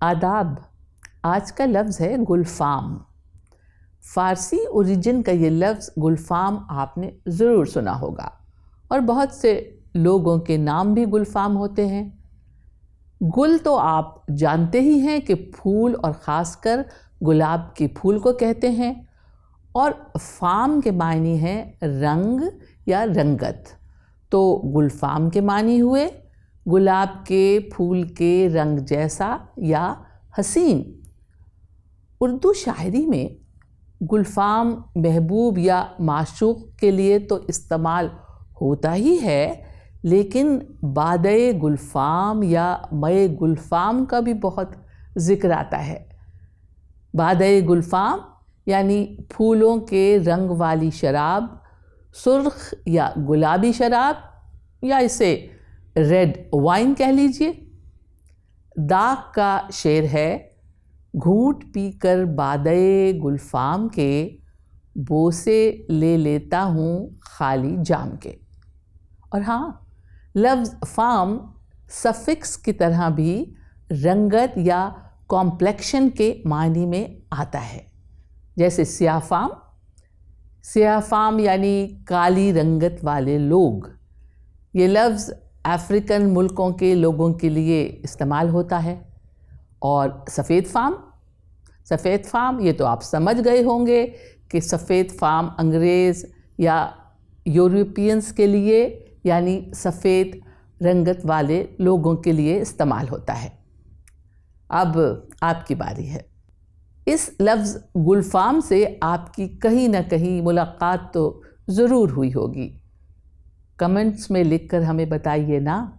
آداب۔ آج کا لفظ ہے گلفام۔ فارسی اوریجن کا یہ لفظ گلفام آپ نے ضرور سنا ہوگا، اور بہت سے لوگوں کے نام بھی گلفام ہوتے ہیں۔ گل تو آپ جانتے ہی ہیں کہ پھول، اور خاص کر گلاب کے پھول کو کہتے ہیں، اور فام کے معنی ہیں رنگ یا رنگت۔ تو گلفام کے معنی ہوئے گلاب کے پھول کے رنگ جیسا یا حسین۔ اردو شاعری میں گلفام محبوب یا معشوق کے لیے تو استعمال ہوتا ہی ہے، لیکن بادئ گلفام یا مئے گلفام کا بھی بہت ذکر آتا ہے۔ بادئ گلفام یعنی پھولوں کے رنگ والی شراب، سرخ یا گلابی شراب، یا اسے ریڈ وائن کہہ لیجئے۔ داغ کا شعر ہے، گھونٹ پی کر بادئ گلفام کے، بوسے لے لیتا ہوں خالی جام کے۔ اور ہاں، لفظ فام سفکس کی طرح بھی رنگت یا کمپلیکشن کے معنی میں آتا ہے، جیسے سیاہ فام۔ سیاہ فام یعنی کالی رنگت والے لوگ۔ یہ لفظ افریقن ملکوں کے لوگوں کے لیے استعمال ہوتا ہے۔ اور سفید فام، سفید فام یہ تو آپ سمجھ گئے ہوں گے کہ سفید فام انگریز یا یورپینز کے لیے، یعنی سفید رنگت والے لوگوں کے لیے استعمال ہوتا ہے۔ اب آپ کی باری ہے۔ اس لفظ گلفام سے آپ کی کہیں نہ کہیں ملاقات تو ضرور ہوئی ہوگی۔ کمنٹس میں لکھ کر ہمیں بتائیے نا۔